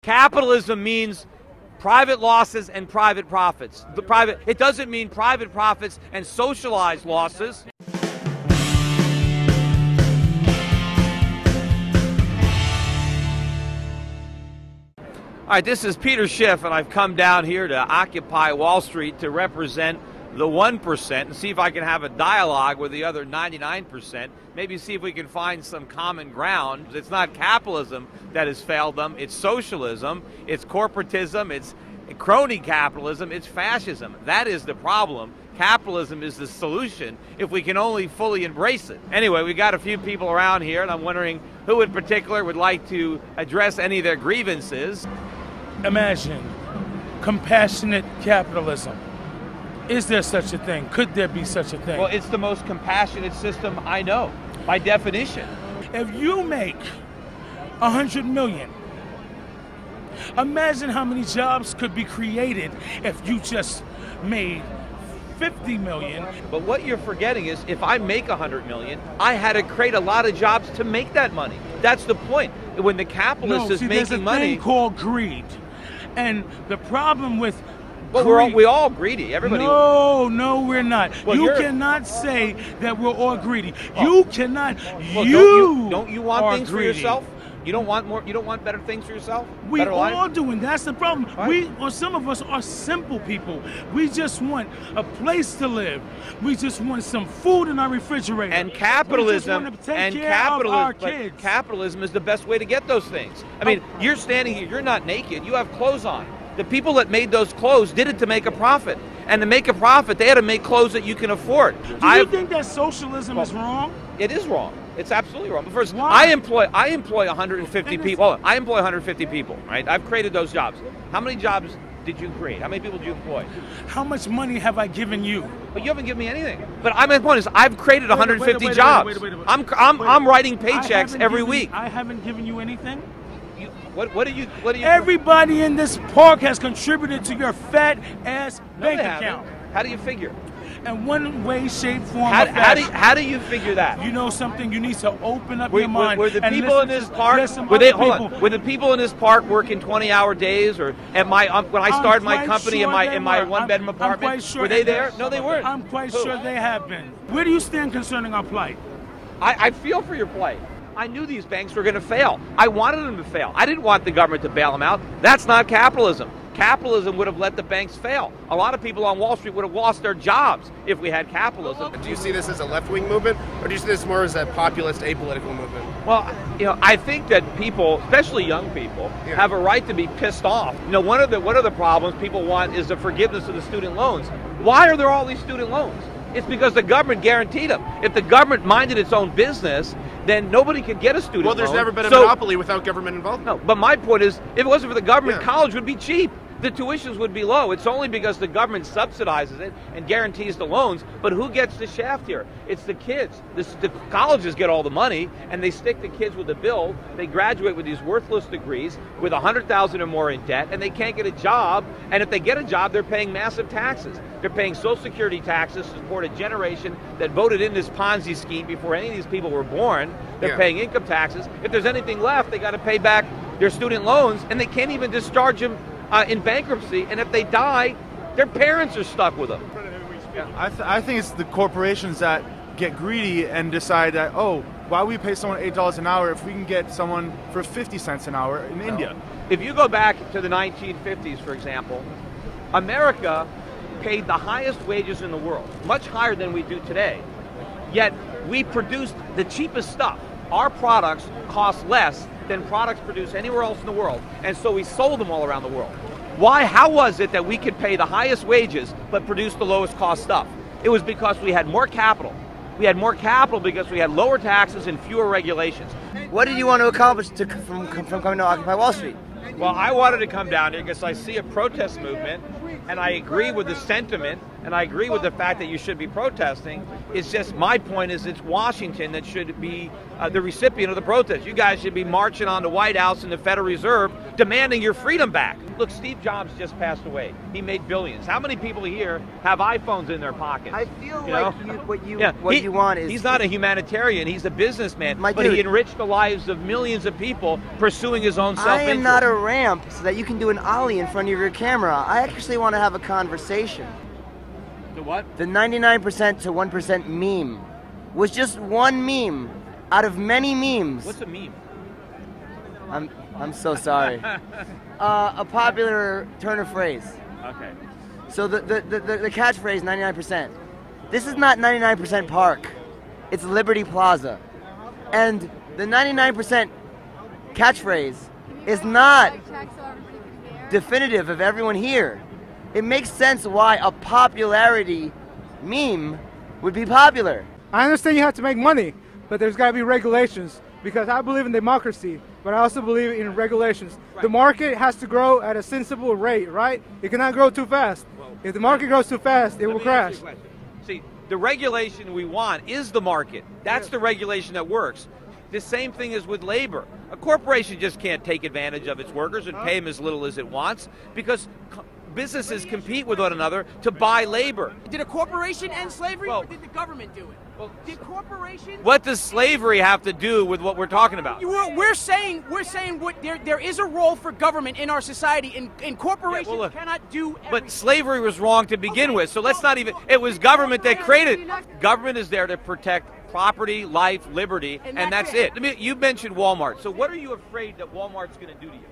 Capitalism means private losses and private profits. It doesn't mean private profits and socialized losses. All right, this is Peter Schiff, and I've come down here to occupy Wall Street to represent the 1% and see if I can have a dialogue with the other 99%, maybe see if we can find some common ground. It's not capitalism that has failed them, it's socialism, it's corporatism, it's crony capitalism, it's fascism. That is the problem. Capitalism is the solution if we can only fully embrace it. Anyway, we got a few people around here, and I'm wondering who in particular would like to address any of their grievances. Imagine compassionate capitalism. Is there such a thing? Could there be such a thing? Well, it's the most compassionate system I know, by definition. If you make 100 million, imagine how many jobs could be created if you just made 50 million. But what you're forgetting is, if I make 100 million, I had to create a lot of jobs to make that money. That's the point. When the capitalist is making money, there's a thing called greed, and the problem with well, we're all greedy. Everybody. No, we're not. Well, you cannot say that we're all greedy. Oh. You cannot. Well, don't you want things greedy. for yourself? You don't want more. You don't want better things for yourself. We better all life? do, and that's the problem. Right. Some of us are simple people. We just want a place to live. We just want some food in our refrigerator. And capitalism. We just want to take care of our kids. Capitalism is the best way to get those things. I mean, you're standing here. You're not naked. You have clothes on. The people that made those clothes did it to make a profit. And to make a profit, they had to make clothes that you can afford. Do you think that socialism is wrong? It is wrong. It's absolutely wrong. But first, why? I employ 150 people. I employ 150 people, right? I've created those jobs. How many jobs did you create? How many people did you employ? How much money have I given you? But you haven't given me anything. But my point is, I've created 150 jobs. I'm writing paychecks every week. I haven't given you anything? What do you? Everybody in this park has contributed to your fat ass bank account. How do you figure? In one way, shape, form, how, or fashion. How do you figure that? You know something? You need to open up your mind. Were the people in this park? Were the people in this park working 20-hour days, or when I started my company in my one-bedroom apartment? Were they there? No, they weren't. I'm quite sure they have been. Where do you stand concerning our plight? I feel for your plight. I knew these banks were going to fail. I wanted them to fail. I didn't want the government to bail them out. That's not capitalism. Capitalism would have let the banks fail. A lot of people on Wall Street would have lost their jobs if we had capitalism. Do you see this as a left-wing movement, or do you see this more as a populist, apolitical movement? Well, I think that people, especially young people, have a right to be pissed off. One of the problems people want is the forgiveness of the student loans. Why are there all these student loans? It's because the government guaranteed them. If the government minded its own business, then nobody could get a student loan. Well, there's never been a monopoly without government involvement. No, but my point is, if it wasn't for the government, college would be cheap. The tuitions would be low. It's only because the government subsidizes it and guarantees the loans. But who gets the shaft here? It's the kids. The colleges get all the money, and they stick the kids with the bill. They graduate with these worthless degrees with $100,000 or more in debt, and they can't get a job. And if they get a job, they're paying massive taxes. They're paying Social Security taxes to support a generation that voted in this Ponzi scheme before any of these people were born. They're paying income taxes. If there's anything left, they got to pay back their student loans, and they can't even discharge them in bankruptcy, and if they die, their parents are stuck with them. I think it's the corporations that get greedy and decide that, oh, why would we pay someone $8 an hour if we can get someone for 50 cents an hour in India? If you go back to the 1950s, for example, America paid the highest wages in the world, much higher than we do today, yet we produced the cheapest stuff. Our products cost less than products produced anywhere else in the world, and so we sold them all around the world. Why? How was it that we could pay the highest wages but produce the lowest cost stuff? It was because we had more capital. We had more capital because we had lower taxes and fewer regulations. What did you want to accomplish from coming to Occupy Wall Street? Well, I wanted to come down here because I see a protest movement, and I agree with the sentiment, and I agree with the fact that you should be protesting, It's just, my point is, it's Washington that should be the recipient of the protest. You guys should be marching on the White House and the Federal Reserve demanding your freedom back. Look, Steve Jobs just passed away. He made billions. How many people here have iPhones in their pockets? I feel like what you want is... He's not a humanitarian. He's a businessman. But dude, he enriched the lives of millions of people pursuing his own self-interest. I am not a ramp so that you can do an ollie in front of your camera. I actually want to have a conversation. The what? The 99% to 1% meme was just one meme out of many memes. What's a meme? I'm so sorry. A popular turn of phrase. Okay. So the catchphrase 99%. This is not 99% Park. It's Liberty Plaza. And the 99% catchphrase is not definitive of everyone here. It makes sense why a popularity meme would be popular. I understand you have to make money, but there's got to be regulations, because I believe in democracy, but I also believe in regulations. Right. The market has to grow at a sensible rate, right? It cannot grow too fast. Well, if the market grows too fast, it will crash. See, the regulation we want is the market. That's the regulation that works. The same thing is with labor. A corporation just can't take advantage of its workers and pay them as little as it wants, because businesses compete with one another to buy labor. Did a corporation end slavery, or did the government do it? Well, did corporations? What does slavery have to do with what we're talking about? We're saying what there is a role for government in our society, and corporations cannot do everything. But slavery was wrong to begin with, so let's not even. It was government that created it. Government is there to protect property, life, liberty, and that's it. I mean, you mentioned Walmart. So what are you afraid that Walmart's going to do to you?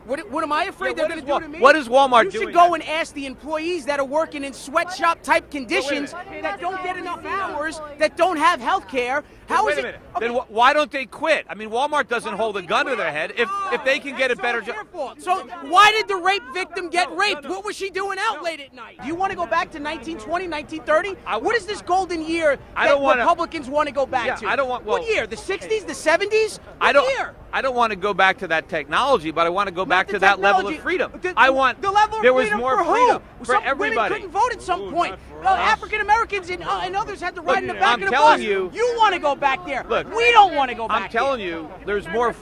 What am I afraid they're going to do to me? What is Walmart doing? You should go and ask the employees that are working in sweatshop type conditions that don't get enough hours, that don't have health care. How is it? Wait a minute. Then why don't they quit? I mean, Walmart doesn't hold a gun to their head if they can get a better job. So why did the rape victim get raped? What was she doing out late at night? Do you want to go back to 1920, 1930? What is this golden year that Republicans want to go back to? I don't want. What year? The 60s? The 70s? I don't want to go back to that technology, but I want to go back to that level of freedom. I want. The level of there was freedom more for freedom who? for everybody. Women couldn't vote at some point. African Americans and others had to ride in the back of the bus. I'm telling you. You want to go back there. Look, we don't want to go back. I'm telling you, there's more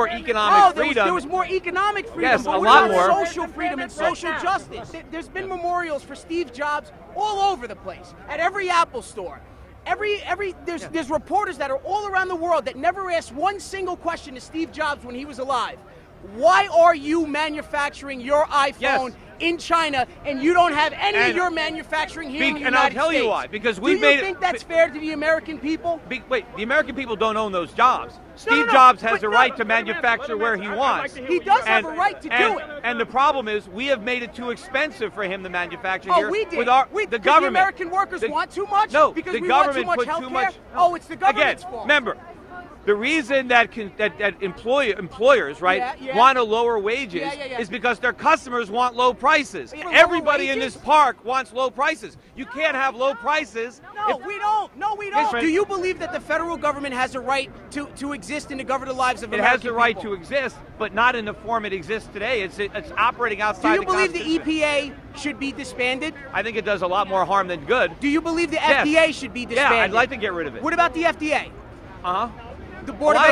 economic freedom. There was more economic freedom. Yes, but a lot more. Social freedom and social justice. There's been memorials for Steve Jobs all over the place, at every Apple store. There's reporters that are all around the world that never asked one single question to Steve Jobs when he was alive. Why are you manufacturing your iPhone in China and you don't have any of your manufacturing here in the United States? And I'll tell you why. Because we Do you think that's fair to the American people? Wait, the American people don't own those jobs. Steve Jobs has a right to manufacture where he wants. He does have a right to do it. And the problem is, we have made it too expensive for him to manufacture here. Oh, we did. The government. The American workers want too much? No, because the we government want too much put too much. Oh, it's the government's fault. Remember, the reason that employers want to lower wages is because their customers want low prices. Everybody in this park wants low prices. You can't have low prices. No, we don't. No, we don't. Do you believe that the federal government has a right to exist and to govern the lives of American people? It has the right to exist, but not in the form it exists today. It's operating outside the Constitution. Do you believe the EPA should be disbanded? I think it does a lot more harm than good. Do you believe the FDA should be disbanded? Yeah, I'd like to get rid of it. What about the FDA? Uh-huh. The Board of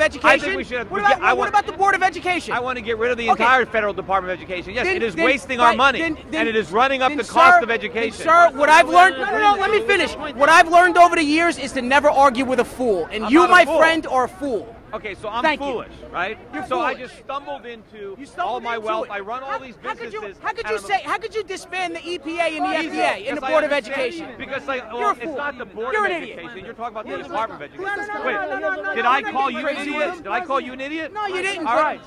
Education? I think we should. What about the Board of Education? I want to get rid of the entire Federal Department of Education. Yes, it is wasting our money, and it is running up the cost of education. Sir, what I've learned... No, let me finish. What I've learned over the years is to never argue with a fool, and you, my friend, are a fool. Okay, so I'm foolish, right? You're so foolish. I just stumbled into all my wealth. I run all these businesses. How could you disband the EPA and the FDA and the Board of Education? Because it's not the Board of Education. You're talking about the Department of Education. Wait, did I call you an idiot? Did I call you an idiot? No, you didn't. All right.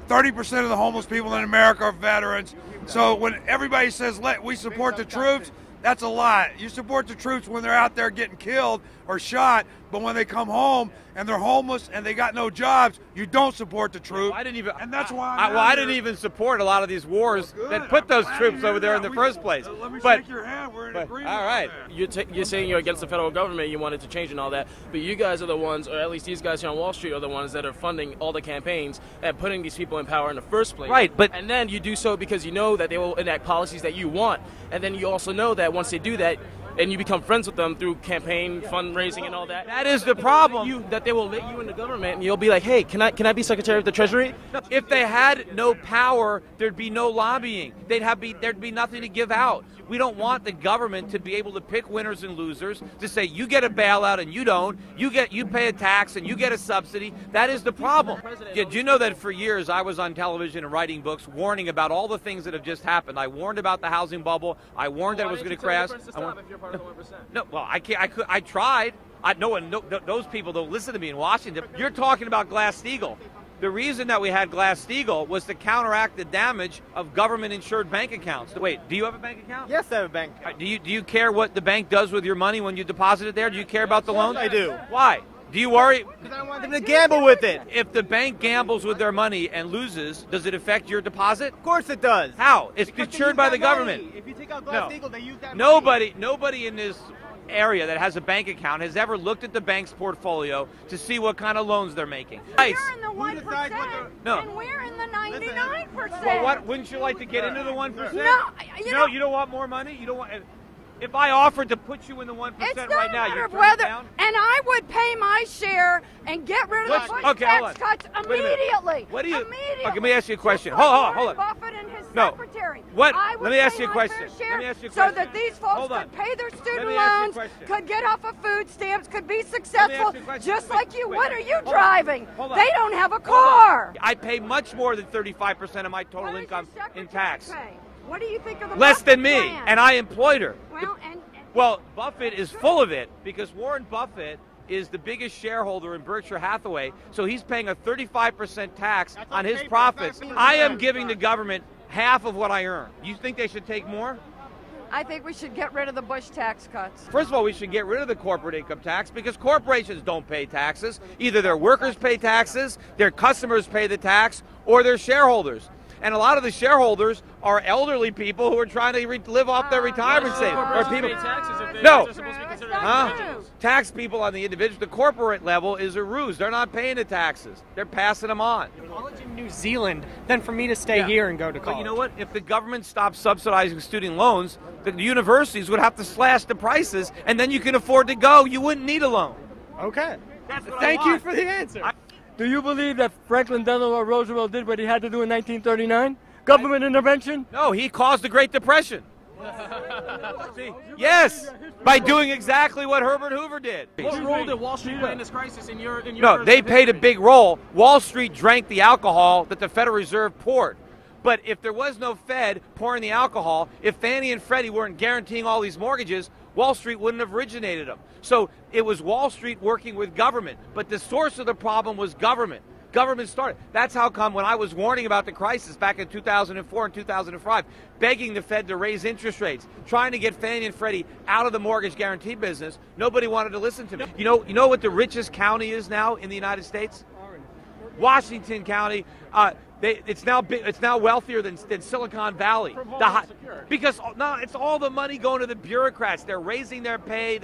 30% of the homeless people in America are veterans. So when everybody says we support the troops, that's a lie. You support the troops when they're out there getting killed or shot, but when they come home and they're homeless and they got no jobs, you don't support the troops. I didn't even, and that's why I didn't even support a lot of these wars that put those troops over there in the first place. Let me shake your hand. We're in agreement. All right. You're saying you're against the federal government, you wanted to change and all that, but you guys are the ones, or at least these guys here on Wall Street are the ones that are funding all the campaigns and putting these people in power in the first place. Right, and then you do so because you know that they will enact policies that you want, and then you also know that once they do that, and you become friends with them through campaign fundraising and all that. That is the problem. That they will let you in the government, and you'll be like, hey, can I be Secretary of the Treasury? If they had no power, there'd be no lobbying. There'd be nothing to give out. We don't want the government to be able to pick winners and losers, to say you get a bailout and you don't, you pay a tax and you get a subsidy. That is the problem. Did you know that for years I was on television and writing books warning about all the things that have just happened? I warned about the housing bubble. I warned that it was going to crash. No, well, I tried. Those people don't listen to me in Washington. You're talking about Glass-Steagall. The reason that we had Glass-Steagall was to counteract the damage of government-insured bank accounts. Wait, do you have a bank account? Yes, I have a bank account. Do you care what the bank does with your money when you deposit it there? Do you care about the loans? I do. Why? Do you worry? Because I don't want them to gamble with it. If the bank gambles with their money and loses, does it affect your deposit? Of course it does. How? It's insured by the government. If you take out Glass-Steagall, they use that money. Nobody in this area that has a bank account has ever looked at the bank's portfolio to see what kind of loans they're making. We're in the 1%, and we're in the 99%. Well, what? Wouldn't you like to get into the 1%? No, you don't want more money. You don't want. If I offered to put you in the 1% right now, you'd turn it down? And I would pay my share and get rid of the Bush tax cuts immediately. What do you? Immediately. Okay, let me ask you a question. Hold on. Buffett and his secretary. What? I would Let me ask pay you a my question. fair share Let me ask you a question. so that these folks could pay their student me ask you a loans, question. could get off of food stamps, could be successful, you a question. just like you. Wait. What are you Hold on. driving? Hold on. They don't have a car. I pay much more than 35% of my total income in tax. Pay? What do you think of the Less than Buffett me, plan? and I employed her. Well, Buffett is full of it because Warren Buffett is the biggest shareholder in Berkshire Hathaway, so he's paying a 35% tax on his profits. I am giving the government half of what I earn. You think they should take more? I think we should get rid of the Bush tax cuts. First of all, we should get rid of the corporate income tax because corporations don't pay taxes. Either their workers pay taxes, their customers pay the tax, or their shareholders. And a lot of the shareholders are elderly people who are trying to live off their retirement savings. Or people. Tax people on the individual, the corporate level is a ruse. They're not paying the taxes. They're passing them on. College in New Zealand than for me to stay here and go to college. But you know what? If the government stopped subsidizing student loans, the universities would have to slash the prices, and then you can afford to go. You wouldn't need a loan. Okay. Thank you for the answer. Do you believe that Franklin Delano Roosevelt did what he had to do in 1939? Government intervention? No, he caused the Great Depression. Yes, by doing exactly what Herbert Hoover did. What role did Wall Street play in this crisis in your No, they played a big role. Wall Street drank the alcohol that the Federal Reserve poured. But if there was no Fed pouring the alcohol, if Fannie and Freddie weren't guaranteeing all these mortgages, Wall Street wouldn't have originated them. So it was Wall Street working with government. But the source of the problem was government. Government started. That's how come when I was warning about the crisis back in 2004 and 2005, begging the Fed to raise interest rates, trying to get Fannie and Freddie out of the mortgage guarantee business, nobody wanted to listen to me. You know what the richest county is now in the United States? Washington County. It's now wealthier than Silicon Valley. Because it's all the money going to the bureaucrats. They're raising their pay.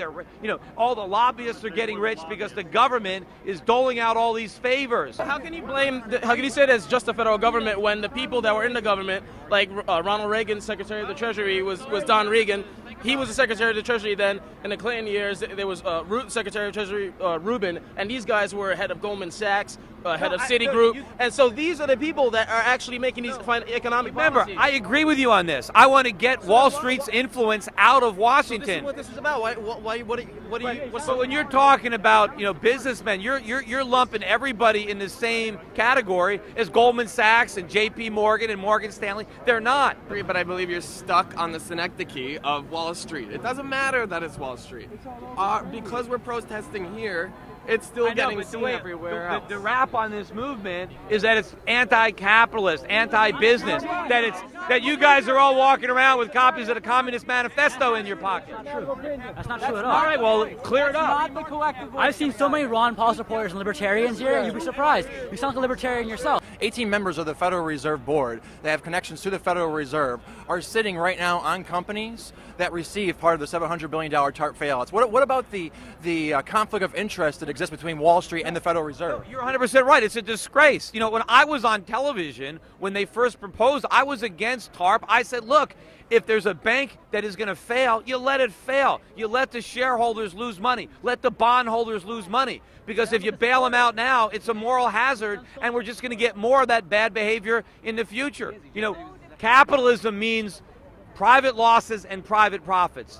All the lobbyists are getting rich because the government is doling out all these favors. How can you how can you say that it's just the federal government when the people that were in the government, like Ronald Reagan, Secretary of the Treasury, was Don Regan. He was the Secretary of the Treasury then. In the Clinton years, there was Secretary of Treasury Rubin, and these guys were head of Goldman Sachs, head of Citigroup. And so these are the people that are actually making these economic policies. I agree with you on this. I want to get Wall Street's influence out of Washington. So this is what this is about. But when you're talking about businessmen, you're lumping everybody in the same category as Goldman Sachs and J.P. Morgan and Morgan Stanley. They're not. But I believe you're stuck on the synecdoche of Wall Street. It doesn't matter that it's Wall Street. Because we're protesting here, it's still getting seen everywhere else. The rap on this movement is that it's anti-capitalist, anti-business, that you guys are all walking around with copies of the Communist Manifesto in your pocket. That's not true at all. All right, well, clear it up. I've seen so many Ron Paul supporters and libertarians here, you'd be surprised. You sound like a libertarian yourself. 18 members of the Federal Reserve Board that have connections to the Federal Reserve are sitting right now on companies that receive part of the $700 billion TARP bailouts. What about the conflict of interest that exists between Wall Street and the Federal Reserve? You're 100% right. It's a disgrace. When I was on television, when they first proposed, I was against against TARP. I said, look, if there's a bank that is going to fail, you let it fail. You let the shareholders lose money. Let the bondholders lose money. Because if you bail them out now, it's a moral hazard, and we're just going to get more of that bad behavior in the future. You know, capitalism means private losses and private profits.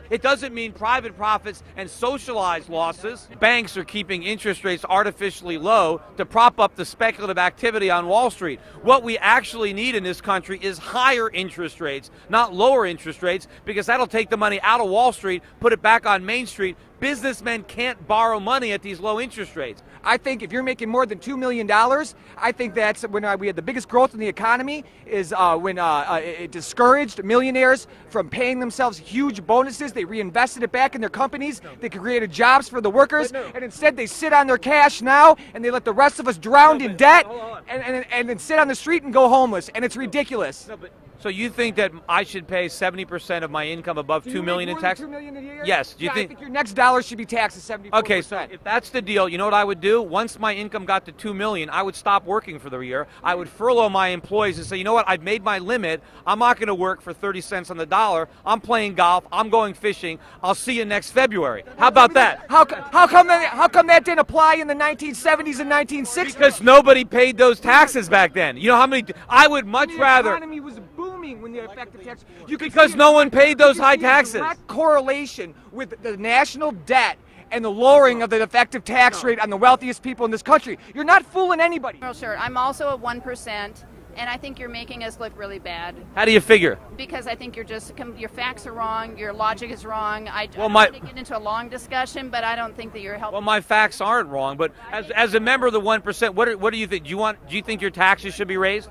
It doesn't mean private profits and socialized losses. Banks are keeping interest rates artificially low to prop up the speculative activity on Wall Street. What we actually need in this country is higher interest rates, not lower interest rates, because that'll take the money out of Wall Street, put it back on Main Street. Businessmen can't borrow money at these low interest rates. I think if you're making more than $2 million, I think that's when we had the biggest growth in the economy is when it discouraged millionaires from paying themselves huge bonuses. They reinvested it back in their companies. They created jobs for the workers, and instead they sit on their cash now and they let the rest of us drown in debt and then sit on the street and go homeless, and it's ridiculous. So you think that I should pay 70% of my income above $2 million in tax? $2 million a year? Yes. Do you I think your next dollar should be taxed at 74%. Okay, so if that's the deal, you know what I would do? Once my income got to $2 million, I would stop working for the year. I would furlough my employees and say, you know what? I've made my limit. I'm not going to work for 30 cents on the dollar. I'm playing golf. I'm going fishing. I'll see you next February. How about that? How come that didn't apply in the 1970s and 1960s? Because nobody paid those taxes back then. You know how many? I would much rather. The economy was booming when the effective tax. Because no one paid those high taxes. Direct correlation with the national debt and the lowering of the effective tax rate on the wealthiest people in this country. You're not fooling anybody. Well, sure. I'm also at 1%, and I think you're making us look really bad. How do you figure? Because I think your facts are wrong, your logic is wrong. I don't my- want to get into a long discussion, but I don't think that you're helping. Well, my facts aren't wrong, but as a member of the 1%, what do you think? Do you think your taxes should be raised?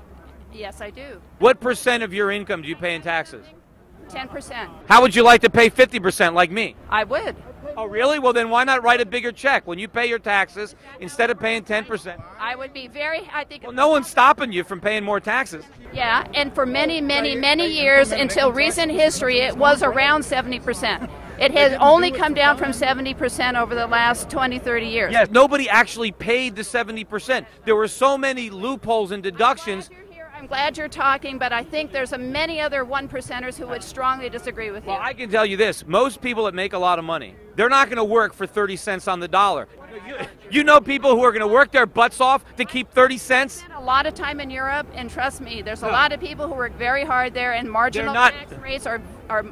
Yes, I do. What percent of your income do you pay in taxes? 10%. How would you like to pay 50% like me? I would. Oh, really? Well, then why not write a bigger check when you pay your taxes instead of paying 10%? I would be very, I think. Well, no one's stopping you from paying more taxes. Yeah, and for many, many, many years until recent history, it was around 70%. It has only come down from 70% over the last 20, 30 years. Yes, nobody actually paid the 70%. There were so many loopholes and deductions. I'm glad you're talking, but I think there's many other 1%ers who would strongly disagree with you. Well, I can tell you this. Most people that make a lot of money, they're not going to work for 30 cents on the dollar. You know people who are going to work their butts off to keep 30 cents? I spent a lot of time in Europe, and trust me, there's a lot of people who work very hard there, and marginal tax rates are...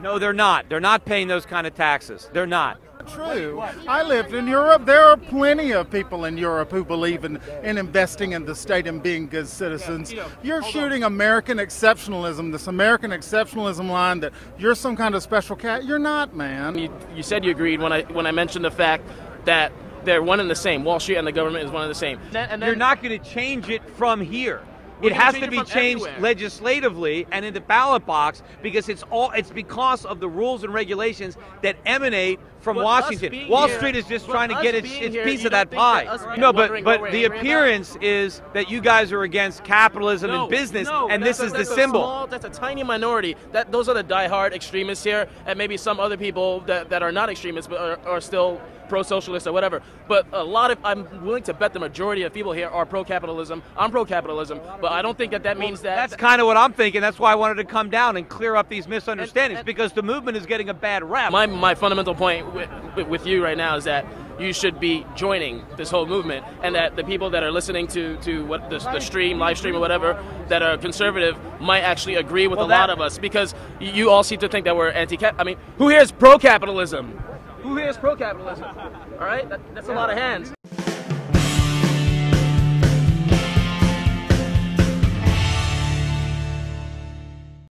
No, they're not. They're not paying those kind of taxes. They're not. True. I lived in Europe. There are plenty of people in Europe who believe in investing in the state and being good citizens. You're shooting American exceptionalism, this American exceptionalism line that you're some kind of special cat. You're not, man. You said you agreed when I mentioned the fact that they're one and the same. Wall Street and the government is one and the same. And then, you're not going to change it from here. It has to be changed legislatively and in the ballot box because it's because of the rules and regulations that emanate from Washington. Wall Street is just trying to get its piece of that pie. No, but the appearance is that you guys are against capitalism and business, and this is the symbol. That's a tiny minority. Those are the diehard extremists here, and maybe some other people that are not extremists but are still pro-socialist or whatever. But I'm willing to bet the majority of people here are pro-capitalism. I'm pro-capitalism, but I don't think that means that. That's kind of what I'm thinking. That's why I wanted to come down and clear up these misunderstandings because the movement is getting a bad rap. My fundamental point with you right now is that you should be joining this whole movement, and that the people that are listening to what the live stream or whatever, that are conservative might actually agree with a lot of us, because you all seem to think that we're anti-cap. I mean, who here is pro-capitalism? Who here is pro-capitalism? All right, that's a lot of hands.